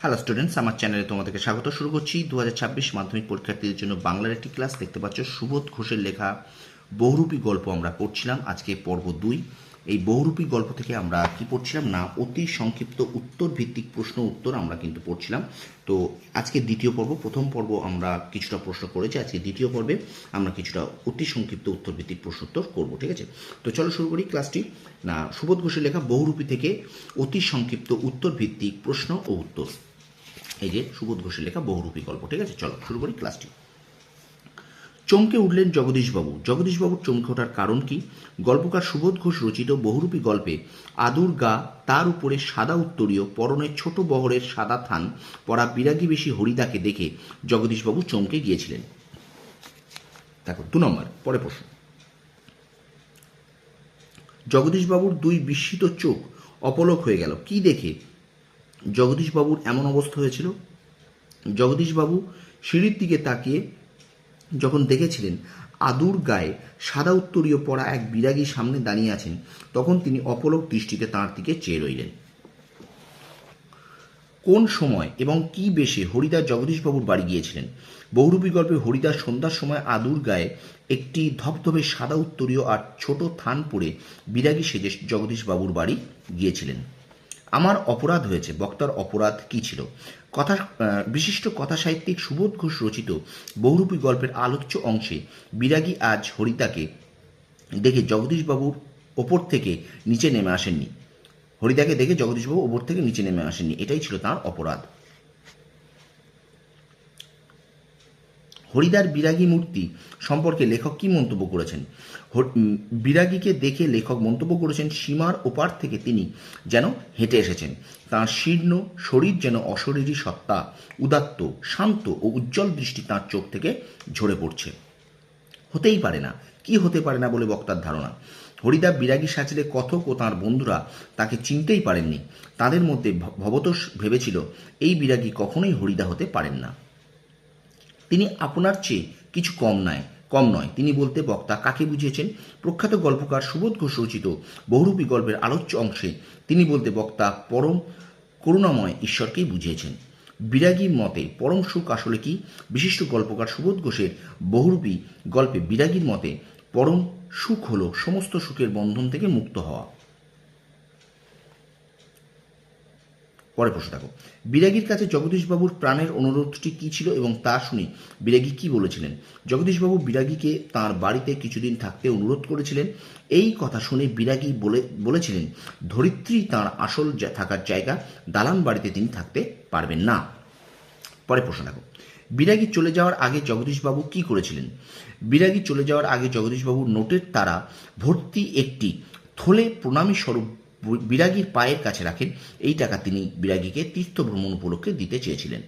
Hello students, আমার চ্যানেলে তোমাদেরকে স্বাগত। শুরু করছি 2026 মাধ্যমিক পরীক্ষার্থীদের জন্য বাংলার একটি ক্লাস। দেখতে পাচ্ছ সুবোধ ঘোষের লেখা বহুরূপী গল্প আমরা পড়ছিলাম। আজকে পর্ব 2। এই বহুরূপী গল্প থেকে আমরা কি পড়ছিলাম না, অতি সংক্ষিপ্ত উত্তর ভিত্তিক প্রশ্ন উত্তর আমরা কিন্তু পড়ছিলাম। তো আজকে দ্বিতীয় পর্ব। প্রথম পর্ব আমরা কিছুটা প্রশ্ন করেছি, আজকে দ্বিতীয় পর্বে আমরা কিছুটা অতি সংক্ষিপ্ত উত্তর ভিত্তিক প্রশ্ন উত্তর করবো। ঠিক আছে, তো চলো শুরু করি ক্লাসটি। না, সুবোধ ঘোষের লেখা বহুরূপী থেকে অতি সংক্ষিপ্ত উত্তর ভিত্তিক প্রশ্ন ও উত্তর। এই যে সুবোধ ঘোষের লেখা বহুরূপী গল্প। ঠিক আছে, চলো শুরু করি ক্লাসটি। চমকে উঠলেন জগদীশবাবু। জগদীশবাবুর চমকে ওঠার কারণ কি? গল্পকার সুবোধ ঘোষ রচিত বহুরূপী গল্পে আদুর গা, তার উপরে সাদা উত্তরীয়, পরনে ছোট বহরের সাদা থান পরা বিরাগী বেশি হরিদাকে দেখে জগদীশবাবু চমকে গিয়েছিলেন। দেখো 2 নম্বর, পরে প্রশ্ন। জগদীশবাবুর দুই বিস্মিত চোখ অপলক হয়ে গেল। কি দেখে জগদীশবাবুর এমন অবস্থা হয়েছিল? জগদীশবাবু সিঁড়ির দিকে তাকিয়ে যখন দেখেছিলেন আদুর গায়ে সাদা উত্তরীয় পরা এক বিরাগী সামনে দাঁড়িয়ে আছেন, তখন তিনি অপলক দৃষ্টিতে তাঁর দিকে চেয়ে রইলেন। কোন সময় এবং কি বেশে হরিদাস জগদীশবাবুর বাড়ি গিয়েছিলেন? বহুরূপী গল্পে হরিদাস সন্ধ্যার সময় আদুর গায়ে একটি ধবধবে সাদা উত্তরীয় আর ছোট থান পরে বিরাগী সেজে জগদীশবাবুর বাড়ি গিয়েছিলেন। আমার অপরাধ হয়েছে। বক্তার অপরাধ কি ছিল? বিশিষ্ট কথা সাহিত্যিক সুবোধ ঘোষ রচিত বহুরূপী গল্পের আলোচ্য অংশে বিরাগী আজ হরিদাকে দেখে জগদীশবাবুর ওপর থেকে নিচে নেমে আসেননি। হরিদাকে দেখে জগদীশবাবু ওপর থেকে নিচে নেমে আসেননি, এটাই ছিল তাঁর অপরাধ। হরিদার বিরাগী মূর্তি সম্পর্কে লেখক কি মন্তব্য করেছেন? বিরাগীকে দেখে লেখক মন্তব্য করেছেন, সীমার ওপার থেকে তিনি যেন হেঁটে এসেছেন। তাঁর শীর্ণ শরীর যেন অশরীরী সত্তা, উদাত্ত, শান্ত ও উজ্জ্বল দৃষ্টি তাঁর চোখ থেকে ঝরে পড়ছে। হতেই পারে না। কি হতে পারে না বলে বক্তার ধারণা? হরিদা বিরাগী সাজলে কথক ও তাঁর বন্ধুরা তাকে চিনতেই পারেননি। তাদের মধ্যে ভবতোষ ভেবেছিল এই বিরাগী কখনোই হরিদা হতে পারেন না। তিনি আপনার চেয়ে কিছু কম নয় তিনি বলতে বক্তা কাকে বুঝিয়েছেন? প্রখ্যাত গল্পকার সুবোধ ঘোষ রচিত বহুরূপী গল্পের আলোচ্য অংশে তিনি বলতে বক্তা পরম করুণাময় ঈশ্বরকেই বুঝিয়েছেন। বিরাগীর মতে পরম সুখ আসলে কি? বিশিষ্ট গল্পকার সুবোধ ঘোষের বহুরূপী গল্পে বিরাগীর মতে পরম সুখ হল সমস্ত সুখের বন্ধন থেকে মুক্ত হওয়া। পরে প্রশ্ন দেখো, বিরাগীর কাছে জগদীশবাবুর প্রাণের অনুরোধটি কি ছিল এবং তা শুনে বিরাগী কি বলেছিলেন? জগদীশবাবু বিরাগীকে তাঁর বাড়িতে কিছুদিন থাকতে অনুরোধ করেছিলেন। এই কথা শুনে বিরাগী বলেছিলেন ধরিত্রী তাঁর আসল থাকার জায়গা, দালান বাড়িতে তিনি থাকতে পারবেন না। পরে প্রশ্ন দেখো, বিরাগী চলে যাওয়ার আগে জগদীশবাবু কি করেছিলেন? বিরাগী চলে যাওয়ার আগে জগদীশবাবু নোটের তারা ভর্তি একটি থলে প্রণামী স্বরূপ বিরাগীর পায়ের কাছে রাখেন। এই টাকা তিনি বিরাগীকে তীর্থ ভ্রমণ উপলক্ষে দিতে চেয়েছিলেন।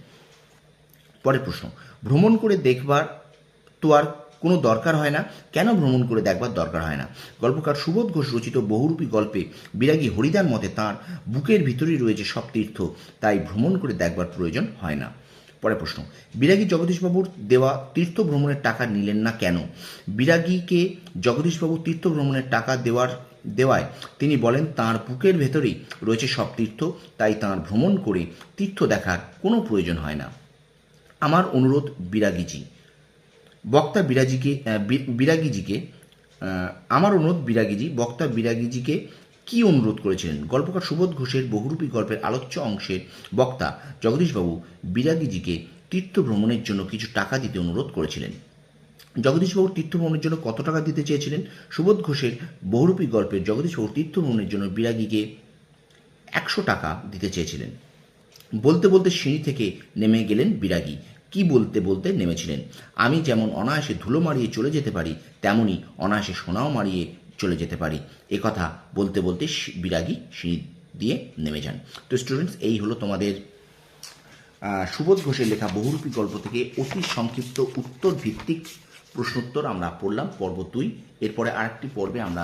পরের প্রশ্ন, ভ্রমণ করে দেখবার তো আর কোনো দরকার হয় না, কেন ভ্রমণ করে দেখবার দরকার হয় না? গল্পকার সুবোধ ঘোষ রচিত বহুরূপী গল্পে বিরাগী হরিদার মতে তাঁর বুকের ভিতরেই রয়েছে সব তীর্থ, তাই ভ্রমণ করে দেখবার প্রয়োজন হয় না। পরের প্রশ্ন, বিরাগী জগদীশবাবুর দেওয়া তীর্থ ভ্রমণের টাকা নিলেন না কেন? বিরাগীকে জগদীশবাবু তীর্থ ভ্রমণের টাকা দেওয়ায় তিনি বলেন তাঁর বুকের ভেতরেই রয়েছে সব তীর্থ, তাই তাঁর ভ্রমণ করে তীর্থ দেখার কোনো প্রয়োজন হয় না। আমার অনুরোধ বিরাগীজি। বক্তা বিরাগীজিকে আমার অনুরোধ বিরাগীজি। বক্তা বিরাগীজিকে কি অনুরোধ করেছিলেন? গল্পকার সুবোধ ঘোষের বহুরূপী গল্পের আলোচ্য অংশের বক্তা জগদীশবাবু বিরাগীজিকে তীর্থ ভ্রমণের জন্য কিছু টাকা দিতে অনুরোধ করেছিলেন। জগদীশবাবুর তীর্থ ভ্রমণের জন্য কত টাকা দিতে চেয়েছিলেন? সুবোধ ঘোষের বহুরূপী গল্পের জগদীশবাবুর তীর্থ ভ্রমণের জন্য বিরাগীকে 100 টাকা দিতে চেয়েছিলেন। বলতে বলতে সিঁড়ি থেকে নেমে গেলেন বিরাগী। কি বলতে বলতে নেমেছিলেন? আমি যেমন অনায়াসে ধুলো মারিয়ে চলে যেতে পারি, তেমনি অনায়াসে সোনাও মারিয়ে চলে যেতে পারি। একথা বলতে বলতে বিরাগী সিঁড়ি দিয়ে নেমে যান। তো স্টুডেন্টস, এই হলো তোমাদের সুবোধ ঘোষের লেখা বহুরূপী গল্প থেকে অতি সংক্ষিপ্ত উত্তর ভিত্তিক প্রশ্নোত্তর আমরা পড়লাম, পর্ব 2। এরপরে আরেকটি পর্বে আমরা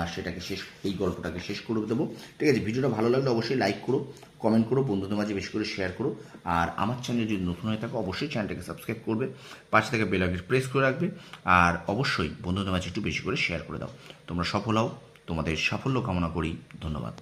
এই গল্পটাকে শেষ করে দেবো। ঠিক আছে, ভিডিওটা ভালো লাগলে অবশ্যই লাইক করো, কমেন্ট করো, বন্ধুদের মাঝে বেশি করে শেয়ার করো। আর আমার চ্যানেলে যদি নতুন হয়ে থাকো অবশ্যই চ্যানেলটাকে সাবস্ক্রাইব করবে, পাশে থেকে বেল আইকন প্রেস করে রাখবে, আর অবশ্যই বন্ধুদের মাঝে একটু বেশি করে শেয়ার করে দাও। তোমরা সফল হও, তোমাদের সাফল্য কামনা করি। ধন্যবাদ।